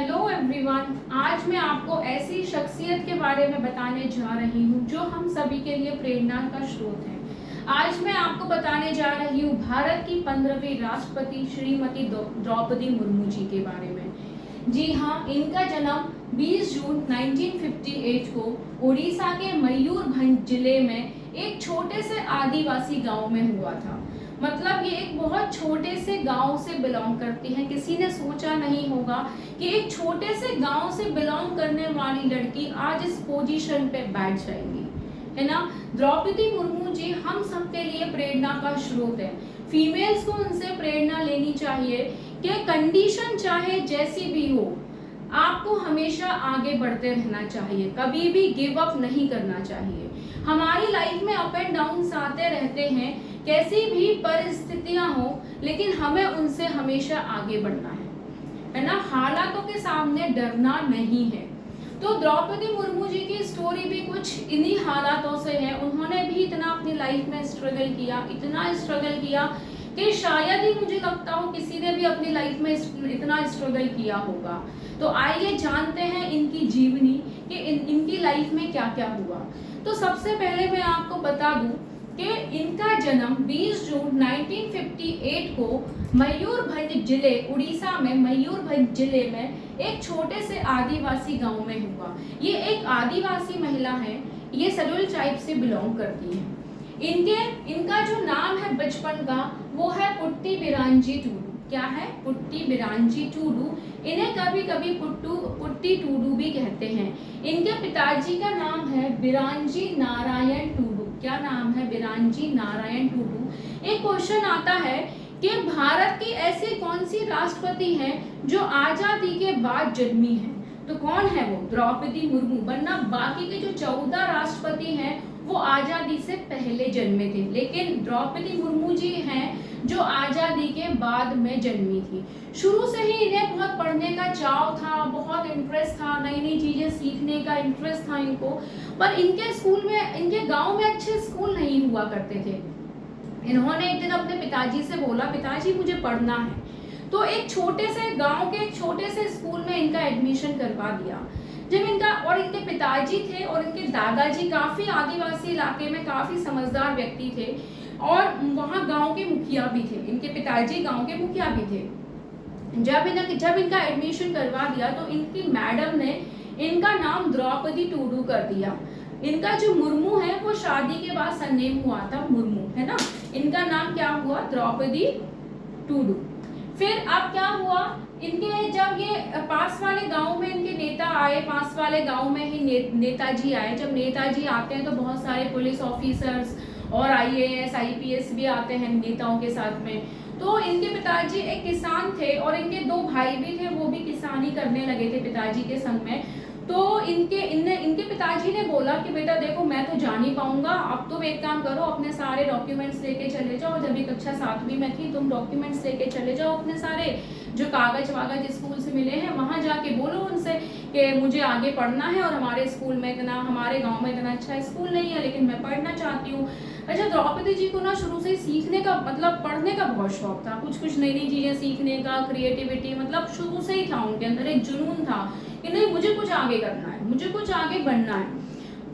Hello everyone. आज मैं आपको ऐसी शख्सियत के बारे में बताने जा रही हूँ जो हम सभी के लिए प्रेरणा का स्रोत है। आज मैं आपको बताने जा रही हूँ भारत की 15वीं राष्ट्रपति श्रीमती द्रौपदी मुर्मू जी के बारे में। जी हाँ, इनका जन्म 20 जून 1958 को उड़ीसा के मयूरभंज जिले में एक छोटे से आदिवासी गांव में हुआ था। मतलब ये एक बहुत छोटे से गांव से बिलोंग करती हैं। किसी ने सोचा नहीं होगा कि एक छोटे से गांव से बिलोंग करने वाली लड़की आज इस पोजीशन पे बैठ जाएगी, है ना। द्रौपदी मुर्मू जी हम सबके लिए प्रेरणा का स्रोत है। फीमेल्स को उनसे प्रेरणा लेनी चाहिए कि कंडीशन चाहे जैसी भी हो, आपको हमेशा आगे बढ़ते रहना चाहिए, कभी भी गिव अप नहीं करना चाहिए। हमारी लाइफ में अप एंड डाउन आते रहते हैं, कैसी भी परिस्थितियां हो, लेकिन हमें उनसे हमेशा आगे बढ़ना है ना। हालातों के सामने डरना नहीं है। तो द्रौपदी मुर्मू जी की स्टोरी भी कुछ इन्हीं हालातों से है। उन्होंने भी इतना अपनी लाइफ में स्ट्रगल किया, इतना स्ट्रगल किया कि शायद ही मुझे लगता हो किसी ने भी अपनी लाइफ में इतना स्ट्रगल किया होगा। तो आइए जानते हैं इनकी जीवनी कि इनकी लाइफ में क्या क्या हुआ। तो सबसे पहले मैं आपको बता दूं कि इनका जन्म 20 जून 1958 को मयूरभंज जिले, उड़ीसा में मयूरभंज जिले में एक छोटे से आदिवासी गांव में हुआ। ये एक आदिवासी महिला है, ये शेड्यूल ट्राइब से बिलोंग करती है। इनका जो नाम है बचपन का वो है पुट्टी बिरांजी टूडू। क्या है? पुट्टी बिरांजी टूडू। इन्हें कभी कभी पुट्टी टूडू भी कहते हैं। इनके पिताजी का नाम है बिरांजी नारायण टूडू। क्या नाम है? बिरांजी नारायण टूडू। एक क्वेश्चन आता है कि भारत की ऐसी कौन सी राष्ट्रपति है जो आजादी के बाद जन्मी है? तो कौन है वो? द्रौपदी मुर्मू। वरना बाकी के जो 14 राष्ट्रपति हैं वो आजादी से पहले जन्मे थे, लेकिन द्रौपदी मुर्मू जी हैं जो आजादी के बाद में जन्मी थी। शुरू से ही इन्हें बहुत पढ़ने का चाव था, बहुत इंटरेस्ट था, नई नई चीजें सीखने का इंटरेस्ट था इनको। पर इनके स्कूल में, इनके गांव में अच्छे स्कूल नहीं हुआ करते थे। इन्होंने एक दिन अपने पिताजी से बोला, पिताजी मुझे पढ़ना है। तो एक छोटे से गांव के एक छोटे से स्कूल में इनका एडमिशन करवा दिया। जब इनके पिताजी थे और इनके दादाजी काफी आदिवासी इलाके में काफी समझदार व्यक्ति थे और वहाँ गांव के मुखिया भी थे। इनके पिताजी गांव के मुखिया भी थे। जब इनका एडमिशन करवा दिया तो इनकी मैडम ने इनका नाम द्रौपदी टूडू कर दिया। इनका जो मुर्मू है वो शादी के बाद सरनेम हुआ था मुर्मू, है ना। इनका नाम क्या हुआ? द्रौपदी टूडू। फिर अब क्या हुआ, इनके जब ये पास वाले गांव में इनके नेता आए, पास वाले गांव में ही नेताजी आए। जब नेताजी आते हैं तो बहुत सारे पुलिस ऑफिसर्स और IAS IPS भी आते हैं नेताओं के साथ में। तो इनके पिताजी एक किसान थे और इनके 2 भाई भी थे, वो भी किसानी करने लगे थे पिताजी के संग में। तो इनके पिताजी ने बोला कि बेटा देखो, मैं तो जा नहीं पाऊंगा, अब तुम एक काम करो, अपने सारे डॉक्यूमेंट्स लेके चले जाओ। जब भी कक्षा 7वीं में थी, तुम डॉक्यूमेंट्स लेके चले जाओ, अपने सारे जो कागज वागज स्कूल से मिले हैं वहां जाके बोलो उनसे कि मुझे आगे पढ़ना है और हमारे स्कूल में इतना, हमारे गाँव में इतना अच्छा स्कूल नहीं है, लेकिन मैं पढ़ना चाहती हूँ। अच्छा, द्रौपदी जी को ना शुरू से ही सीखने का, मतलब पढ़ने का बहुत शौक था, कुछ नई नई चीजें सीखने का, क्रिएटिविटी, मतलब शुरू से ही था उनके अंदर एक जुनून था कि नहीं, मुझे कुछ आगे करना है, मुझे कुछ आगे बढ़ना है।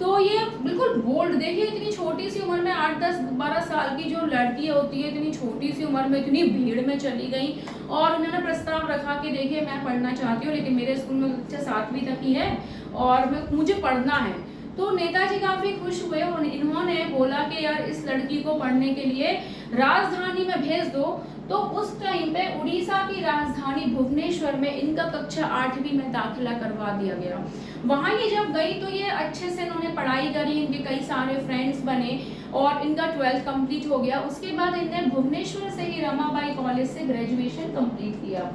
तो ये बिल्कुल बोल्ड, देखिए इतनी छोटी सी उम्र में 8, 10, 12 साल की जो लड़की होती है, इतनी छोटी सी उम्र में इतनी भीड़ में चली गई और उन्होंने प्रस्ताव रखा कि देखिए मैं पढ़ना चाहती हूँ, लेकिन मेरे स्कूल में कक्षा 7वीं तक ही है और मुझे पढ़ना है। तो नेताजी काफी खुश हुए और इन्होंने बोला कि यार इस लड़की को पढ़ने के लिए राजधानी में भेज दो। तो उस टाइम पे उड़ीसा की राजधानी भुवनेश्वर में इनका कक्षा 8वीं में दाखिला करवा दिया गया। वहां ये जब गई तो ये अच्छे से इन्होंने पढ़ाई करी, इनके कई सारे फ्रेंड्स बने और इनका 12th कंप्लीट हो गया। उसके बाद इन्होंने भुवनेश्वर से ही रमाबाई कॉलेज से ग्रेजुएशन कंप्लीट किया।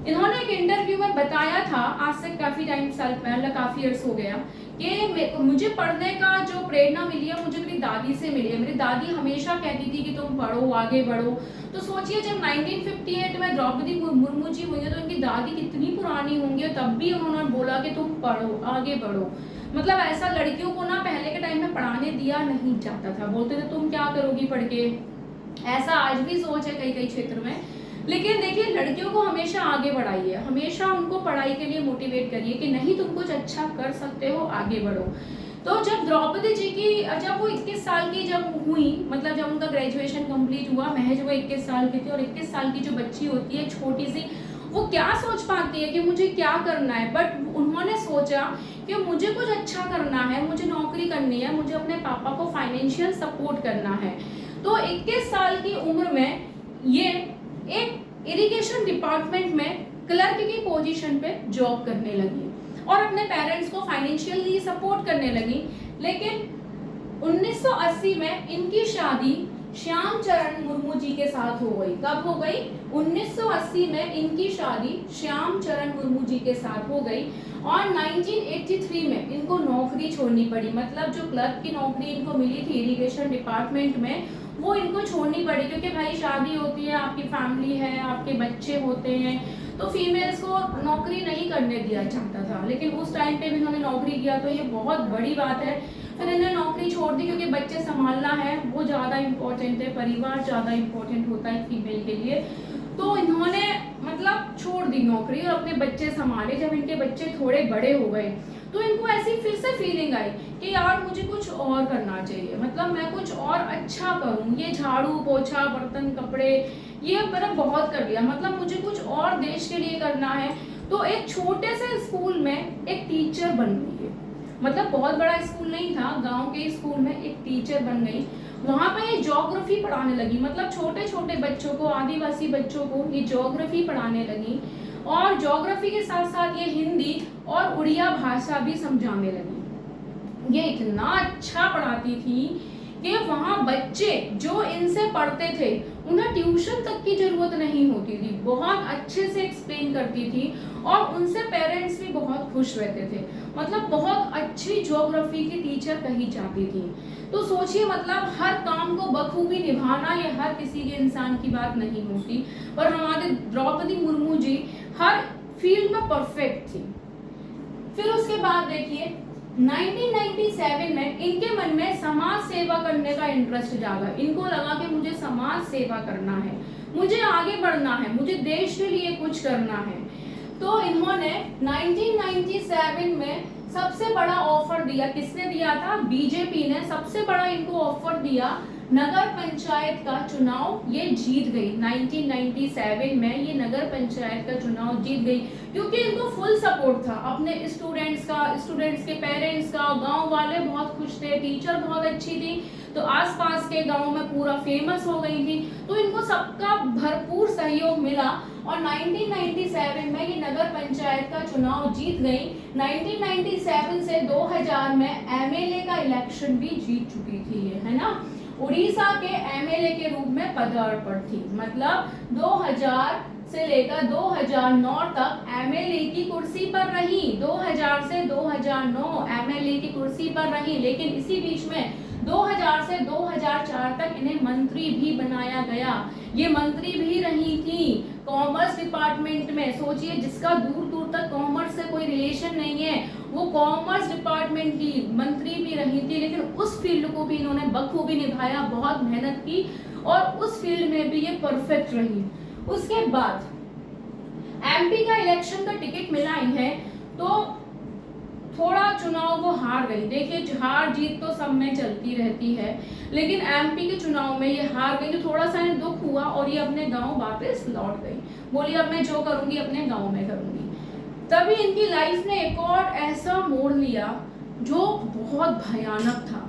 इन्होंने एक इंटरव्यू में बताया था, आज से काफी टाइम साल पहले, काफी इयर्स हो गया, कि मुझे पढ़ने का जो प्रेरणा मिली है मुझे मेरी दादी से मिली है। मेरी दादी हमेशा कहती थी कि तुम पढ़ो, आगे बढ़ो। तो सोचिए जब 1958 में द्रौपदी मुर्मू जी हुई है तो इनकी दादी कितनी पुरानी होंगी, तब भी उन्होंने बोला कि तुम पढ़ो, आगे बढ़ो। मतलब ऐसा लड़कियों को ना पहले के टाइम में पढ़ाने दिया नहीं जाता था, बोलते थे तुम क्या करोगी पढ़ के। ऐसा आज भी सोच है कई कई क्षेत्र में। लेकिन देखिए, लड़कियों को हमेशा आगे बढ़ाइए, हमेशा उनको पढ़ाई के लिए मोटिवेट करिए कि नहीं, तुम कुछ अच्छा कर सकते हो, आगे बढ़ो। तो जब द्रौपदी जी की, जब वो 21 साल की जब हुई, मतलब जब उनका ग्रेजुएशन कंप्लीट हुआ, महज वो 21 साल की थी, और 21 साल की जो बच्ची होती है छोटी सी, वो क्या सोच पाती है कि मुझे क्या करना है, बट उन्होंने सोचा कि मुझे कुछ अच्छा करना है, मुझे नौकरी करनी है, मुझे अपने पापा को फाइनेंशियल सपोर्ट करना है। तो 21 साल की उम्र में ये एक इरिगेशन डिपार्टमेंट में क्लर्क की पोजीशन पे जॉब करने लगी और अपने पेरेंट्स को फाइनेंशियली सपोर्ट करने लगी। लेकिन 1980 में इनकी शादी श्यामचरण मुर्मू जी के साथ हो गई। कब हो गई? 1980 में इनकी शादी श्यामचरण मुर्मू जी के साथ हो गई और 1983 में इनको नौकरी छोड़नी पड़ी। मतलब जो क्लर्क की नौकरी इनको मिली थी इरिगेशन डिपार्टमेंट में, वो इनको छोड़नी पड़ी, क्योंकि भाई शादी होती है, आपकी फैमिली है, आपके बच्चे होते हैं, तो फीमेल्स को नौकरी नहीं करने दिया जाता था। लेकिन उस टाइम पे भी इन्होंने नौकरी किया, तो ये बहुत बड़ी बात है। फिर इन्हें नौकरी छोड़ दी, क्योंकि बच्चे संभालना है, वो ज़्यादा इम्पोर्टेंट है, परिवार ज़्यादा इम्पोर्टेंट होता है फीमेल के लिए। तो इन्होंने मतलब छोड़ दी नौकरी और अपने बच्चे संभाले। जब इनके बच्चे थोड़े बड़े हो गए तो इनको ऐसी फिर से फीलिंग आई कि यार मुझे कुछ और करना चाहिए, मतलब मैं कुछ और अच्छा करूं। ये झाड़ू पोछा बर्तन कपड़े ये मैंने बहुत कर लिया, मतलब मुझे कुछ और देश के लिए करना है। तो एक छोटे से स्कूल में एक टीचर बन गई है, मतलब बहुत बड़ा स्कूल नहीं था, गांव के स्कूल में एक टीचर बन गई। वहां पे ये ज्योग्राफी पढ़ाने लगी, मतलब छोटे छोटे बच्चों को, आदिवासी बच्चों को ये ज्योग्राफी पढ़ाने लगी। और ज्योग्राफी के साथ साथ ये हिंदी और उड़िया भाषा भी समझाने लगी। ये इतना अच्छा पढ़ाती थी कि वहाँ बच्चे जो इनसे पढ़ते थे उन्हें ट्यूशन तक की जरूरत नहीं होती थी, बहुत अच्छे से एक्सप्लेन करती थी और उनसे पेरेंट्स भी बहुत खुश रहते थे। मतलब बहुत अच्छी ज्योग्राफी की टीचर कही जाती थी। तो सोचिए, मतलब हर काम को बखूबी निभाना ये हर किसी के इंसान की बात नहीं होती, पर हमारे द्रौपदी मुर्मू जी हर फील्ड में परफेक्ट थी। फिर उसके बाद देखिए 1997 में इनके मन में समाज सेवा करने का इंटरेस्ट जागा। इनको लगा कि मुझे समाज सेवा करना है, मुझे आगे बढ़ना है, मुझे देश के लिए कुछ करना है। तो इन्होंने 1997 में सबसे बड़ा ऑफर दिया। किसने दिया था? बीजेपी ने सबसे बड़ा इनको ऑफर दिया। नगर पंचायत का चुनाव ये जीत गई। 1997 में ये नगर पंचायत का चुनाव जीत गई, क्योंकि इनको फुल सपोर्ट था अपने स्टूडेंट्स का, स्टूडेंट्स के पेरेंट्स का, गांव वाले बहुत खुश थे, टीचर बहुत अच्छी थी, तो आसपास के गांव में पूरा फेमस हो गई थी। तो इनको सबका भरपूर सहयोग मिला और 1997 में ये नगर पंचायत का चुनाव जीत गई। 1997 से 2000 में एमएलए का इलेक्शन भी जीत चुकी थी ये, है ना। उड़ीसा के एमएलए के रूप में पदार्पण थी। मतलब 2000 से लेकर 2009 तक एमएलए की कुर्सी पर रही। 2000 से 2009 एमएलए की कुर्सी पर रही, लेकिन इसी बीच में 2000 से 2004 तक इन्हें मंत्री भी बनाया गया। ये मंत्री भी रही थी कॉमर्स डिपार्टमेंट में। सोचिए, जिसका दूर दूर तक कॉमर्स से कोई रिलेशन नहीं है, वो कॉमर्स डिपार्टमेंट की मंत्री भी रही थी। लेकिन उस फील्ड को भी इन्होंने बखूबी निभाया, बहुत मेहनत की और उस फील्ड में भी ये परफेक्ट रही। उसके बाद एमपी का इलेक्शन का टिकट मिला इन्हें, तो थोड़ा चुनाव वो हार गई। देखिए, हार जीत तो सब में चलती रहती है, लेकिन एमपी के चुनाव में ये हार गई, तो थोड़ा सा इन्हें दुख हुआ और ये अपने गांव वापस लौट गई। बोली अब मैं जो करूंगी अपने गांव में करूंगी। तभी इनकी लाइफ ने एक और ऐसा मोड़ लिया जो बहुत भयानक था।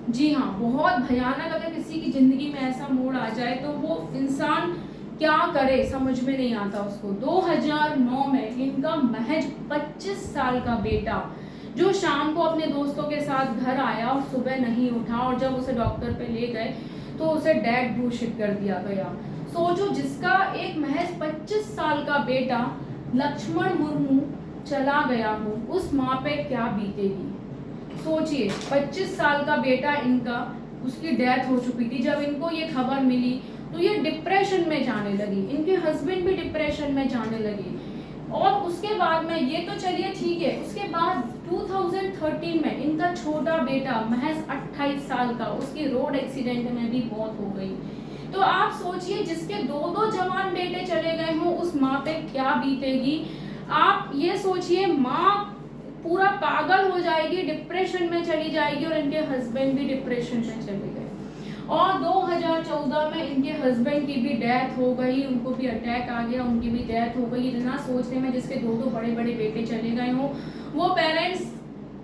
जी हाँ, बहुत भयानक। अगर किसी की जिंदगी में ऐसा मोड़ आ जाए तो वो इंसान क्या करे समझ में नहीं आता उसको। 2009 में इनका महज 25 साल का बेटा, जो शाम को अपने दोस्तों के साथ घर आया और सुबह नहीं उठा, और जब उसे डॉक्टर पे ले गए तो उसे डेड घोषित कर दिया गया। सोचो, जिसका एक महज 25 साल का बेटा लक्ष्मण मुर्मू चला गया हो, उस माँ पे क्या बीतेगी। सोचिए, 25 साल का बेटा इनका, उसकी डेथ हो चुकी थी। जब इनको ये खबर मिली तो ये डिप्रेशन में जाने लगी, इनके हस्बैंड भी डिप्रेशन में जाने लगी। और उसके बाद में ये तो चलिए ठीक है, उसके बाद 2013 में इनका छोटा बेटा महज 28 साल का, उसकी रोड एक्सीडेंट में भी मौत हो गई। तो आप सोचिए जिसके दो दो जवान बेटे चले गए हों उस माँ पे क्या बीतेगी। आप ये सोचिए माँ पूरा पागल हो जाएगी, डिप्रेशन में चली जाएगी, और इनके हस्बैंड भी डिप्रेशन में चले गए। और 2014 में इनके हस्बैंड की भी डेथ हो गई, उनको भी अटैक आ गया, उनकी भी डेथ हो गई। इतना सोचने में जिसके दो दो बड़े बड़े बेटे चले गए हों, वो पेरेंट्स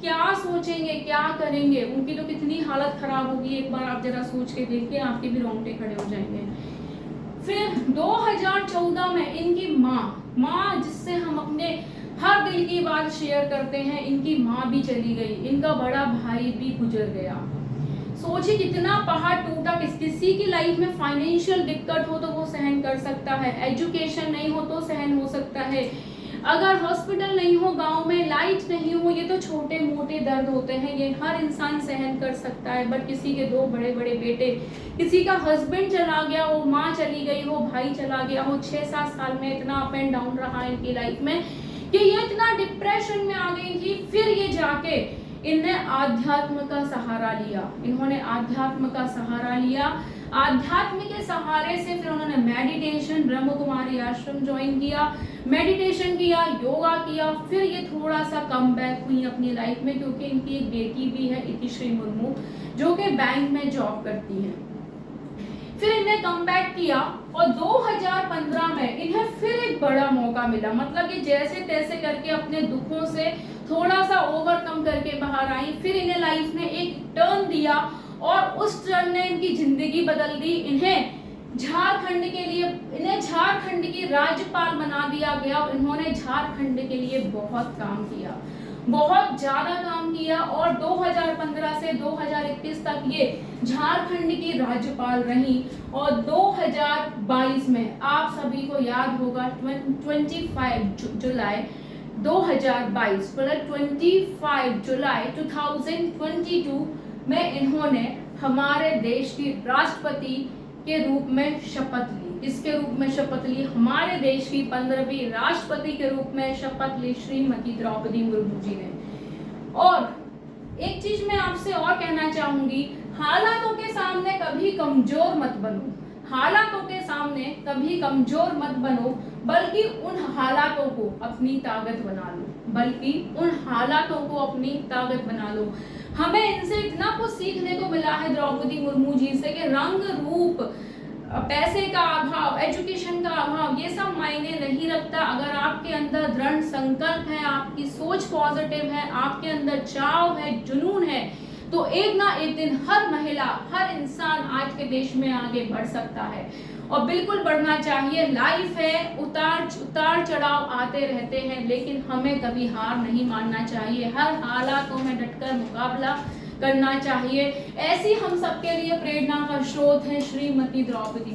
क्या सोचेंगे, क्या करेंगे, उनकी तो कितनी हालत खराब होगी। एक बार आप जरा सोच के देखिए, आपके भी रोंगटे खड़े हो जाएंगे। फिर 2014 में इनकी माँ जिससे हम अपने हर दिल की बात शेयर करते हैं, इनकी माँ भी चली गई, इनका बड़ा भाई भी गुजर गया। सोचिए कितना पहाड़ टूटा। किसी की लाइफ में फाइनेंशियल दिक्कत हो तो वो सहन कर सकता है, एजुकेशन नहीं हो तो सहन हो सकता है, अगर हॉस्पिटल नहीं हो, गांव में लाइट नहीं हो, ये तो छोटे मोटे दर्द होते हैं, ये हर इंसान सहन कर सकता है। बट किसी के दो बड़े बड़े बेटे, किसी का हस्बैंड चला गया हो, माँ चली गई हो, भाई चला गया हो, 6-7 साल में इतना अप एंड डाउन रहा इनकी लाइफ में कि ये इतना डिप्रेशन में आ गई थी। फिर ये जाके इनने आध्यात्म का सहारा लिया, इन्होंने आध्यात्म का सहारा लिया। आध्यात्म के सहारे से फिर उन्होंने मेडिटेशन, ब्रह्म कुमारी आश्रम ज्वाइन किया, मेडिटेशन किया, योगा किया। फिर ये थोड़ा सा कम बैक हुई अपनी लाइफ में, क्योंकि इनकी एक बेटी भी है इतिश्री मुर्मू, जो कि बैंक में जॉब करती है। फिर इन्हें कम बैक किया और 2015 में इन्हें फिर एक बड़ा मौका मिला। मतलब कि जैसे तैसे करके अपने दुखों से थोड़ा सा ओवरकम करके बाहर आई। फिर इन्हें लाइफ में एक टर्न दिया और उस टर्न ने इनकी जिंदगी बदल दी। इन्हें झारखंड की राज्यपाल बना दिया गया और इन्होंने झारखंड के लिए बहुत काम किया, बहुत ज्यादा काम किया। और 2015 से 2021 तक ये झारखंड की राज्यपाल रही। और 2022 में आप सभी को याद होगा 25 जुलाई 2022 मतलब 25 जुलाई 2022 में इन्होंने हमारे देश की राष्ट्रपति के रूप में शपथ ली। इसके रूप में शपथ ली, हमारे देश की 15वीं राष्ट्रपति के रूप में शपथ ली श्रीमती द्रौपदी मुर्मू जी ने। और एक चीज मैं आपसे और कहना चाहूंगी, हालातों के सामने कभी कमजोर मत बनो, हालातों के सामने कभी कमजोर मत बनो, बल्कि उन हालातों को अपनी ताकत बना लो, बल्कि उन हालातों को अपनी ताकत बना लो। हमें इनसे इतना कुछ सीखने को मिला है द्रौपदी मुर्मू जी से कि रंग रूप, पैसे का अभाव, एजुकेशन का अभाव, ये सब मायने नहीं रखता। अगर आपके अंदर दृढ़ संकल्प है, आपकी सोच पॉजिटिव है, आपके अंदर चाव है, जुनून है, तो एक ना एक दिन हर महिला, हर इंसान आज के देश में आगे बढ़ सकता है और बिल्कुल बढ़ना चाहिए। लाइफ है, उतार चढ़ाव आते रहते हैं, लेकिन हमें कभी हार नहीं मानना चाहिए, हर हालातों में डटकर मुकाबला करना चाहिए। ऐसी हम सबके लिए प्रेरणा का स्रोत है श्रीमती द्रौपदी।